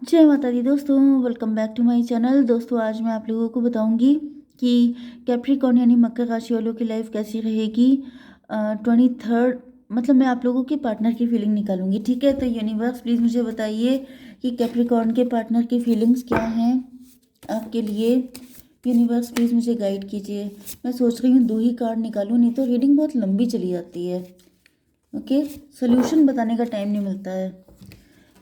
जय माता दी दोस्तों, welcome back to my channel. दोस्तों आज मैं आप लोगों को बताऊंगी कि कैप्रिकॉर्न यानी मकर राशि वालों की लाइफ कैसी रहेगी 23rd। मतलब मैं आप लोगों के पार्टनर की फीलिंग निकालूंगी, ठीक है। तो यूनिवर्स प्लीज़ मुझे बताइए कि कैप्रिकॉर्न के पार्टनर की फीलिंग्स क्या हैं आपके लिए। यूनिवर्स प्लीज़ मुझे गाइड कीजिए। मैं सोच रही हूँ 2 ही कार्ड निकालूँ, नहीं तो रीडिंग बहुत लंबी चली जाती है। ओके, सोल्यूशन बताने का टाइम नहीं मिलता है।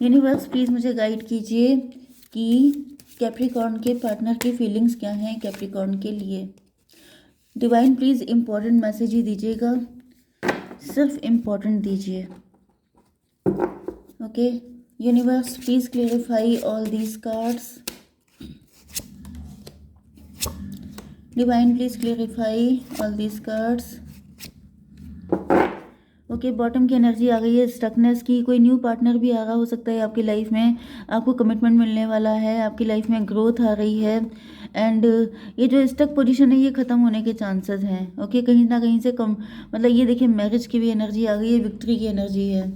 यूनिवर्स प्लीज़ मुझे गाइड कीजिए कि कैप्रिकॉर्न के पार्टनर की फीलिंग्स क्या हैं कैप्रिकॉर्न के लिए। डिवाइन प्लीज़ इम्पोर्टेंट मैसेज ही दीजिएगा, सिर्फ इम्पोर्टेंट दीजिए। Okay universe please clarify all these cards. Divine please clarify all these cards. Okay bottom की एनर्जी आ गई है स्टकनेस की। कोई न्यू पार्टनर भी आ रहा हो सकता है आपकी लाइफ में, आपको कमिटमेंट मिलने वाला है, आपकी लाइफ में ग्रोथ आ रही है। एंड ये जो स्टक पोजीशन है ये ख़त्म होने के चांसेस हैं। ओके कहीं ना कहीं से कम, मतलब ये देखिए मैरिज की भी एनर्जी आ गई है, विक्ट्री की एनर्जी है,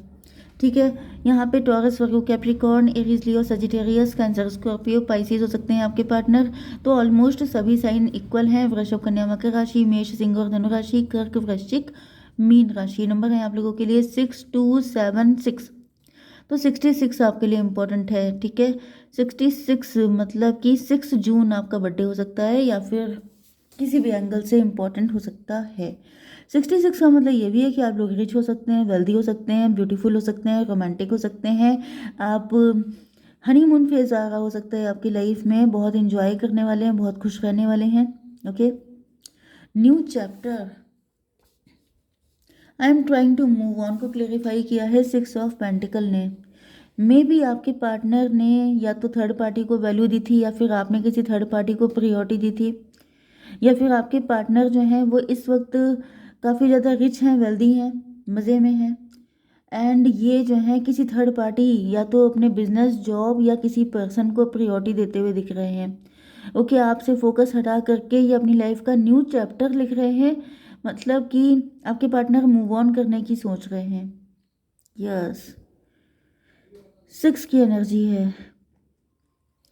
ठीक है। यहाँ पे टॉरस, वर्गो, कैप्रिकॉर्न, एरीज, लियो, सजिटेरियस, कैंसर, स्कॉर्पियो, पाइसिस हो सकते हैं आपके पार्टनर। तो ऑलमोस्ट सभी साइन इक्वल हैं। वृषभ, कन्या, मकर राशि, मेष, सिंह और धनु राशि, कर्क, वृश्चिक, मीन राशि। नंबर है आप लोगों के लिए 6276। तो 66 आपके लिए इम्पोर्टेंट है, ठीक है। 66 मतलब कि 6 जून आपका बर्थडे हो सकता है या फिर किसी भी एंगल से इम्पोर्टेंट हो सकता है। 66 का मतलब ये भी है कि आप लोग रिच हो सकते हैं, वेल्दी हो सकते हैं, ब्यूटीफुल हो सकते हैं, रोमांटिक हो सकते हैं। आप हनीमून फेज आ रहा हो सकता है आपकी लाइफ में, बहुत इंजॉय करने वाले हैं, बहुत खुश रहने वाले हैं। Okay new chapter, I am trying to move on को क्लेरिफाई किया है 6 ऑफ पेंटिकल ने। मे बी आपके पार्टनर ने या तो थर्ड पार्टी को वैल्यू दी थी या फिर आपने किसी थर्ड पार्टी को प्रियोरिटी दी थी, या फिर आपके पार्टनर जो हैं वो इस वक्त काफ़ी ज़्यादा रिच हैं, वेल्दी हैं, मज़े में हैं। एंड ये जो है किसी थर्ड पार्टी या तो अपने बिजनेस, जॉब या किसी पर्सन को प्रियोरिटी देते हुए दिख रहे हैं। ओके आपसे फोकस हटा करके ये अपनी लाइफ का न्यू चैप्टर लिख रहे हैं, मतलब कि आपके पार्टनर मूव ऑन करने की सोच रहे हैं। यस 6 की एनर्जी है।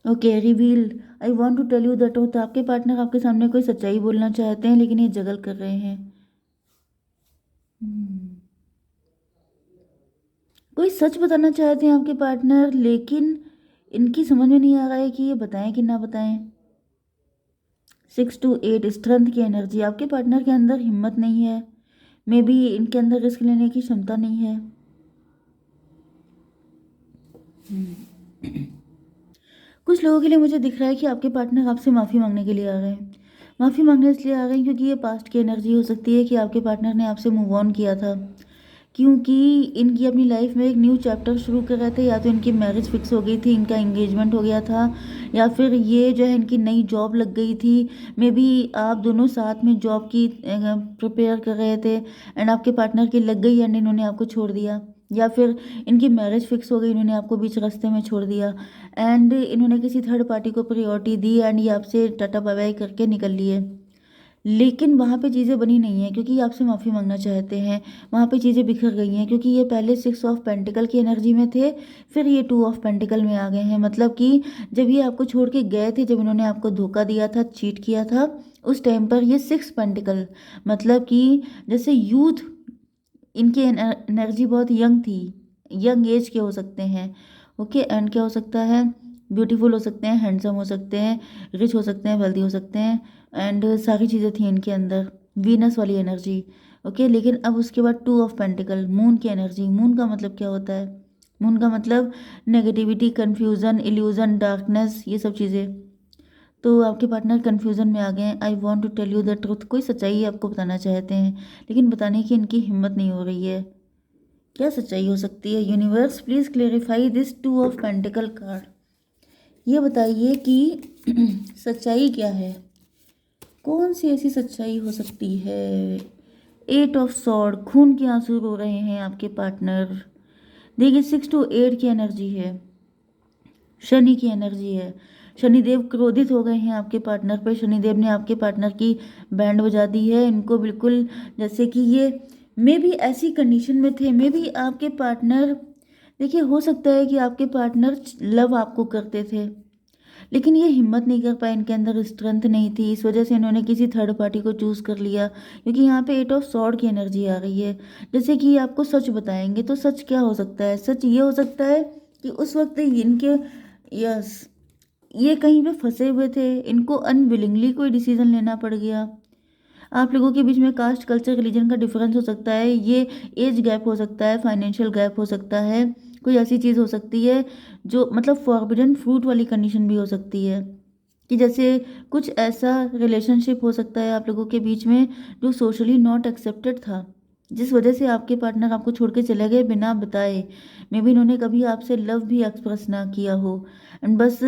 Okay reveal, I want to tell you that. तो आपके पार्टनर आपके सामने कोई सच्चाई बोलना चाहते हैं लेकिन ये जगल कर रहे हैं। कोई सच बताना चाहते हैं आपके पार्टनर, लेकिन इनकी समझ में नहीं आ रहा है कि ये बताएं कि ना बताएं। 6 to 8 स्ट्रेंथ की एनर्जी, आपके पार्टनर के अंदर हिम्मत नहीं है, मे बी इनके अंदर रिस्क लेने की क्षमता नहीं है। कुछ लोगों के लिए मुझे दिख रहा है कि आपके पार्टनर आपसे माफ़ी मांगने के लिए आ रहे हैं। माफ़ी मांगने इसलिए आ रहे हैं क्योंकि ये पास्ट की एनर्जी हो सकती है कि आपके पार्टनर ने आपसे मूव ऑन किया था, क्योंकि इनकी अपनी लाइफ में एक न्यू चैप्टर शुरू कर रहे थे। या तो इनकी मैरिज फिक्स हो गई थी, इनका एंगेजमेंट हो गया था, या फिर ये जो है इनकी नई जॉब लग गई थी। मे बी आप दोनों साथ में जॉब की प्रिपेयर कर रहे थे एंड आपके पार्टनर की लग गई एंड इन्होंने आपको छोड़ दिया, या फिर इनकी मैरिज फिक्स हो गई, इन्होंने आपको बीच रास्ते में छोड़ दिया एंड इन्होंने किसी थर्ड पार्टी को प्रायोरिटी दी एंड ये आपसे टाटा बाय बाय करके निकल लिए। लेकिन वहाँ पे चीज़ें बनी नहीं हैं क्योंकि ये आपसे माफ़ी मांगना चाहते हैं। वहाँ पे चीज़ें बिखर गई हैं क्योंकि ये पहले 6 ऑफ पेंटिकल की एनर्जी में थे, फिर ये 2 ऑफ पेंटिकल में आ गए हैं। मतलब कि जब ये आपको छोड़ के गए थे, जब इन्होंने आपको धोखा दिया था, चीट किया था, उस टाइम पर ये 6 पेंटिकल, मतलब कि जैसे यूथ, इनकी एनर्जी बहुत यंग थी, यंग एज के हो सकते हैं। ओके एंड क्या हो सकता है, ब्यूटीफुल हो सकते हैं, हैंडसम हो सकते हैं, रिच हो सकते हैं, वेल्दी हो सकते हैं एंड सारी चीज़ें थी इनके अंदर, वीनस वाली एनर्जी। ओके लेकिन अब उसके बाद 2 ऑफ पेंटिकल, मून की एनर्जी। मून का मतलब क्या होता है, मून का मतलब नेगेटिविटी, कन्फ्यूज़न, इल्यूज़न, डार्कनेस, ये सब चीज़ें। तो आपके पार्टनर कन्फ्यूज़न में आ गए हैं। I want to tell you the truth, कोई सच्चाई आपको बताना चाहते हैं लेकिन बताने की इनकी हिम्मत नहीं हो रही है। क्या सच्चाई हो सकती है? Universe please clarify this 2 of pentacle card. ये बताइए कि सच्चाई क्या है, कौन सी ऐसी सच्चाई हो सकती है। 8 ऑफ सॉर्ड, खून के आंसू रो रहे हैं आपके पार्टनर। देखिए 6 to 8 की एनर्जी है, शनि की एनर्जी है। शनिदेव क्रोधित हो गए हैं आपके पार्टनर पे। शनिदेव ने आपके पार्टनर की बैंड बजा दी है, इनको बिल्कुल जैसे कि ये मे भी ऐसी कंडीशन में थे, मे भी आपके पार्टनर देखिए, हो सकता है कि आपके पार्टनर लव आपको करते थे, लेकिन ये हिम्मत नहीं कर पाए, इनके अंदर स्ट्रेंथ नहीं थी, इस वजह से इन्होंने किसी थर्ड पार्टी को चूज़ कर लिया। क्योंकि यहाँ पे एट ऑफ सॉर्ड की एनर्जी आ रही है। जैसे कि ये आपको सच बताएंगे, तो सच क्या हो सकता है? सच ये हो सकता है कि उस वक्त इनके, यस, ये कहीं पे फंसे हुए थे, इनको अनविलिंगली कोई डिसीजन लेना पड़ गया। आप लोगों के बीच में कास्ट, कल्चर, रिलीजन का डिफरेंस हो सकता है, ये एज गैप हो सकता है, फाइनेंशियल गैप हो सकता है, कोई ऐसी चीज़ हो सकती है जो मतलब फॉरबिडन फ्रूट वाली कंडीशन भी हो सकती है, कि जैसे कुछ ऐसा रिलेशनशिप हो सकता है आप लोगों के बीच में जो सोशली नॉट एक्सेप्टेड था, जिस वजह से आपके पार्टनर आपको छोड़ के चले गए बिना बताए। मे बी इन्होंने कभी आपसे लव भी एक्सप्रेस ना किया हो, एंड बस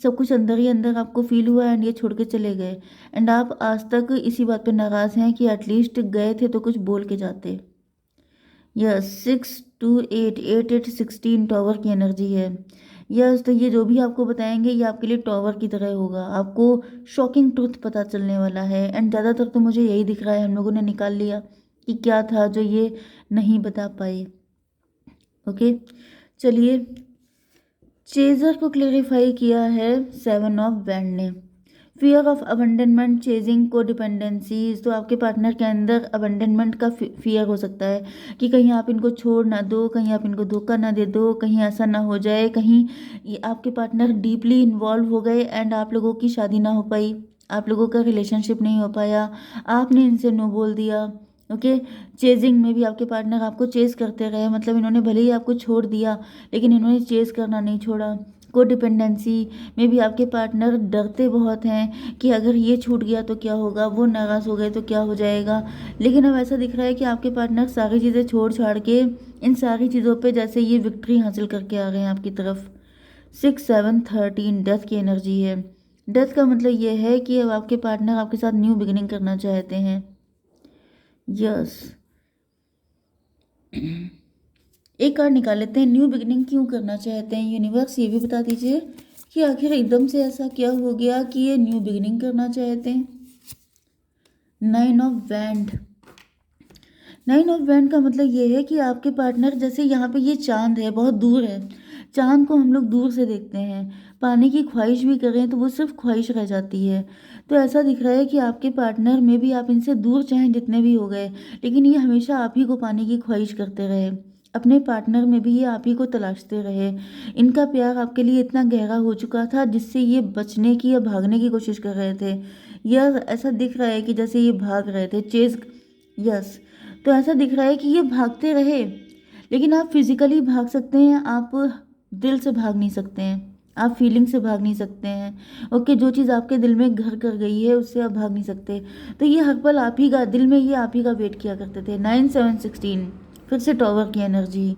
सब कुछ अंदर ही अंदर आपको फील हुआ एंड ये छोड़ के चले गए। एंड आप आज तक इसी बात पे नाराज़ हैं कि एटलीस्ट गए थे तो कुछ बोल के जाते। यस, 6 to 8, 8 8 16 टॉवर की एनर्जी है। यस, तो ये जो भी आपको बताएंगे ये आपके लिए टॉवर की तरह होगा, आपको शॉकिंग ट्रुथ पता चलने वाला है। एंड ज़्यादातर तो मुझे यही दिख रहा है, हम लोगों ने निकाल लिया कि क्या था जो ये नहीं बता पाए। ओके, चलिए, चेजर को क्लेरिफाई किया है 7 ऑफ वैंड ने। फियर ऑफ अबंडनमेंट, चेजिंग, को डिपेंडेंसीज, तो आपके पार्टनर के अंदर अबंडनमेंट का फियर हो सकता है कि कहीं आप इनको छोड़ ना दो, कहीं आप इनको धोखा ना दे दो, कहीं ऐसा ना हो जाए, कहीं ये आपके पार्टनर डीपली इन्वॉल्व हो गए एंड आप लोगों की शादी ना हो पाई, आप लोगों का रिलेशनशिप नहीं हो पाया, आपने इनसे नो बोल दिया। ओके, चेजिंग में भी आपके पार्टनर आपको चेज करते रहे, मतलब इन्होंने भले ही आपको छोड़ दिया लेकिन इन्होंने चेज करना नहीं छोड़ा। को डिपेंडेंसी में भी आपके पार्टनर डरते बहुत हैं कि अगर ये छूट गया तो क्या होगा, वो नाराज़ हो गए तो क्या हो जाएगा। लेकिन अब ऐसा दिख रहा है कि आपके पार्टनर सारी चीज़ें छोड़ छाड़ के इन सारी चीज़ों पे जैसे ये विक्ट्री हासिल करके आ गए हैं आपकी तरफ। 6 7 13 डेथ की एनर्जी है। डेथ का मतलब ये है कि अब आपके पार्टनर आपके साथ न्यू बिगिनिंग करना चाहते हैं। यस, एक कार्ड निकाल लेते हैं, न्यू बिगिनिंग क्यों करना चाहते हैं यूनिवर्स, ये भी बता दीजिए कि आखिर एकदम से ऐसा क्या हो गया कि ये न्यू बिगिनिंग करना चाहते हैं। 9 ऑफ वैंड, 9 ऑफ वैंड का मतलब ये है कि आपके पार्टनर, जैसे यहाँ पे ये चांद है, बहुत दूर है, चांद को हम लोग दूर से देखते हैं, पाने की ख्वाहिश भी करें तो वो सिर्फ ख्वाहिश रह जाती है। तो ऐसा दिख रहा है कि आपके पार्टनर में भी आप इनसे दूर चाहें जितने भी हो गए, लेकिन ये हमेशा आप ही को पाने की ख्वाहिश करते रहे, अपने पार्टनर में भी ये आप ही को तलाशते रहे। इनका प्यार आपके लिए इतना गहरा हो चुका था जिससे ये बचने की या भागने की कोशिश कर रहे थे। यह ऐसा दिख रहा है कि जैसे ये भाग रहे थे, चेज। यस, तो ऐसा दिख रहा है कि ये भागते रहे, लेकिन आप फिजिकली भाग सकते हैं, आप दिल से भाग नहीं सकते हैं, आप फीलिंग से भाग नहीं सकते हैं। ओके, जो चीज़ आपके दिल में घर कर गई है उससे आप भाग नहीं सकते। तो ये हर पल आप ही का दिल में, ये आप ही का वेट किया करते थे। 9 7 16, फिर से टॉवर की एनर्जी,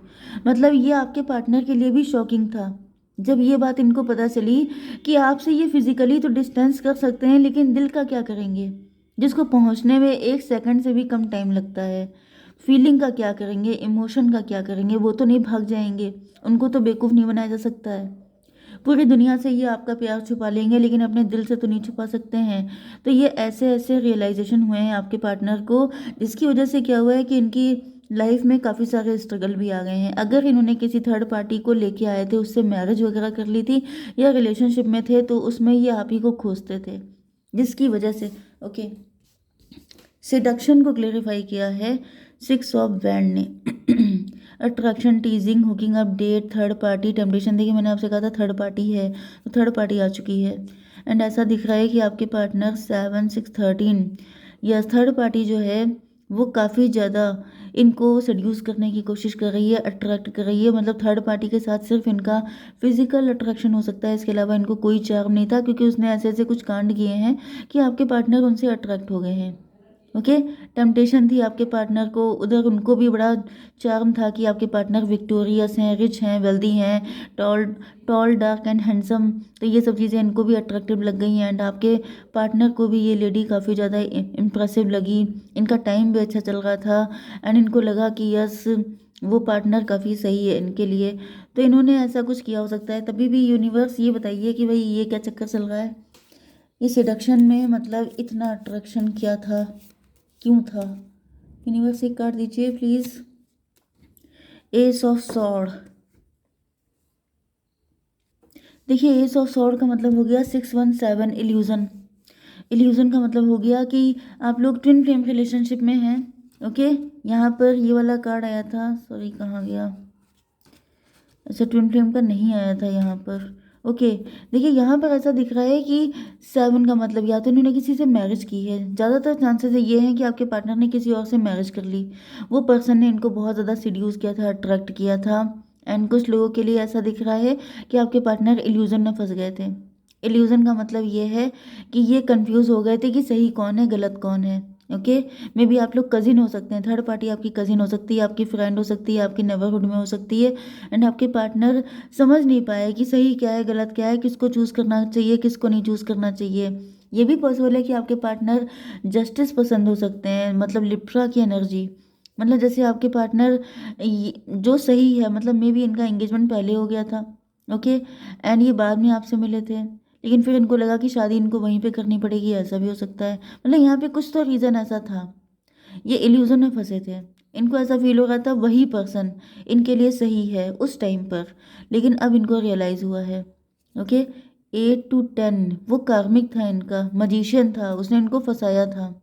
मतलब ये आपके पार्टनर के लिए भी शॉकिंग था जब ये बात इनको पता चली कि आपसे ये फिजिकली तो डिस्टेंस कर सकते हैं लेकिन दिल का क्या करेंगे, जिसको पहुंचने में 1 सेकंड से भी कम टाइम लगता है। फीलिंग का क्या करेंगे, इमोशन का क्या करेंगे, वो तो नहीं भाग जाएंगे, उनको तो बेवकूफ़ नहीं बनाया जा सकता है। पूरी दुनिया से ये आपका प्यार छुपा लेंगे लेकिन अपने दिल से तो नहीं छुपा सकते हैं। तो ये ऐसे ऐसे रियलाइजेशन हुए हैं आपके पार्टनर को, जिसकी वजह से क्या हुआ है कि इनकी लाइफ में काफ़ी सारे स्ट्रगल भी आ गए हैं। अगर इन्होंने किसी थर्ड पार्टी को लेके आए थे, उससे मैरिज वगैरह कर ली थी या रिलेशनशिप में थे, तो उसमें ये आप ही को खोजते थे, जिसकी वजह से। ओके, सिडक्शन को क्लेरिफाई किया है 6 ऑफ वैंड ने। Attraction, teasing, hooking up, date, third party, temptation. देखिए, मैंने आपसे कहा था थर्ड पार्टी है, तो थर्ड पार्टी आ चुकी है। एंड ऐसा दिख रहा है कि आपके पार्टनर 7 6 13, यस, थर्ड पार्टी जो है वो काफ़ी ज़्यादा इनको सेड्यूस करने की कोशिश कर रही है, अट्रैक्ट कर रही है। मतलब थर्ड पार्टी के साथ सिर्फ इनका फिजिकल अट्रैक्शन हो सकता है, इसके अलावा इनको कोई चार्म नहीं था, क्योंकि उसने ऐसे ऐसे कुछ कांड किए हैं कि आपके पार्टनर उनसे अट्रैक्ट हो गए हैं। ओके, टेम्पटेशन थी आपके पार्टनर को, उधर उनको भी बड़ा चार्म था कि आपके पार्टनर विक्टोरियस हैं, रिच हैं, वेल्दी हैं, toll toll, dark and handsome. तो ये सब चीज़ें इनको भी अट्रैक्टिव लग गई हैं, एंड आपके पार्टनर को भी ये लेडी काफ़ी ज़्यादा इम्प्रेसिव लगी। इनका टाइम भी अच्छा चल रहा था एंड इनको लगा कि यस, वो पार्टनर काफ़ी सही है इनके लिए। तो इन्होंने ऐसा कुछ किया हो सकता है। तभी भी यूनिवर्स ये बताइए कि भाई ये क्या चक्कर चल रहा है, ये सिडक्शन में मतलब इतना अट्रैक्शन क्या था, क्यों था? यूनिवर्स एक कार्ड दीजिए प्लीज़। एस ऑफ सॉर्ड, देखिए एस ऑफ सॉर्ड का मतलब हो गया 617 इल्यूजन। इल्यूजन का मतलब हो गया कि आप लोग ट्विन फ्लेम रिलेशनशिप में हैं। ओके, यहाँ पर ये वाला कार्ड आया था, सॉरी कहाँ गया, अच्छा ट्विन फ्लेम का नहीं आया था यहाँ पर। ओके, देखिए यहाँ पर ऐसा दिख रहा है कि 7 का मतलब या तो इन्होंने किसी से मैरिज की है, ज़्यादातर चांसेस ये हैं कि आपके पार्टनर ने किसी और से मैरिज कर ली। वो पर्सन ने इनको बहुत ज़्यादा सीड्यूस किया था, अट्रैक्ट किया था। एंड कुछ लोगों के लिए ऐसा दिख रहा है कि आपके पार्टनर इल्यूजन में फंस गए थे। इल्यूजन का मतलब ये है कि ये कंफ्यूज हो गए थे कि सही कौन है गलत कौन है। ओके, मे बी आप लोग कजिन हो सकते हैं, थर्ड पार्टी आपकी कजिन हो सकती है, आपकी फ्रेंड हो सकती है, आपकी नेबरहुड में हो सकती है। एंड आपके पार्टनर समझ नहीं पाए कि सही क्या है गलत क्या है, किसको चूज़ करना चाहिए किसको नहीं चूज़ करना चाहिए। ये भी पॉसिबल है कि आपके पार्टनर जस्टिस पसंद हो सकते हैं, मतलब लिब्रा की एनर्जी, मतलब जैसे आपके पार्टनर जो सही है, मतलब मे बी इनका एंगेजमेंट पहले हो गया था। ओके, एंड ये बाद में आपसे मिले थे, लेकिन फिर इनको लगा कि शादी इनको वहीं पे करनी पड़ेगी, ऐसा भी हो सकता है। मतलब यहाँ पे कुछ तो रीज़न ऐसा था, ये इल्यूजन में फंसे थे। इनको ऐसा फील हो रहा था वही पर्सन इनके लिए सही है उस टाइम पर, लेकिन अब इनको रियलाइज़ हुआ है। ओके, 8 to 10 वो कार्मिक था, इनका मजिशियन था, उसने इनको फंसाया था।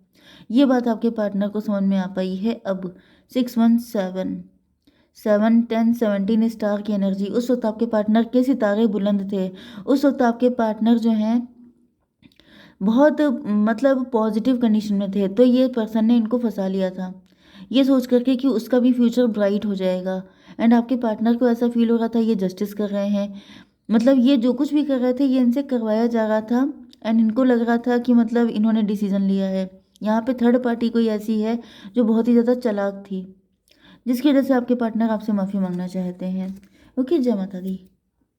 ये बात आपके पार्टनर को समझ में आ पाई है अब। 617 7 10 17 स्टार की एनर्जी, उस वक्त आपके पार्टनर के सितारे बुलंद थे। उस वक्त आपके पार्टनर जो हैं बहुत मतलब पॉजिटिव कंडीशन में थे, तो ये पर्सन ने इनको फंसा लिया था ये सोच करके कि उसका भी फ्यूचर ब्राइट हो जाएगा। एंड आपके पार्टनर को ऐसा फील हो रहा था ये जस्टिस कर रहे हैं, मतलब ये जो कुछ भी कर रहे थे ये इनसे करवाया जा रहा था। एंड इनको लग रहा था कि मतलब इन्होंने डिसीजन लिया है। यहाँ पे थर्ड पार्टी कोई ऐसी है जो बहुत ही ज़्यादा चालाक थी, जिसकी वजह से आपके पार्टनर आपसे माफ़ी मांगना चाहते हैं। ओके, जय माता दी।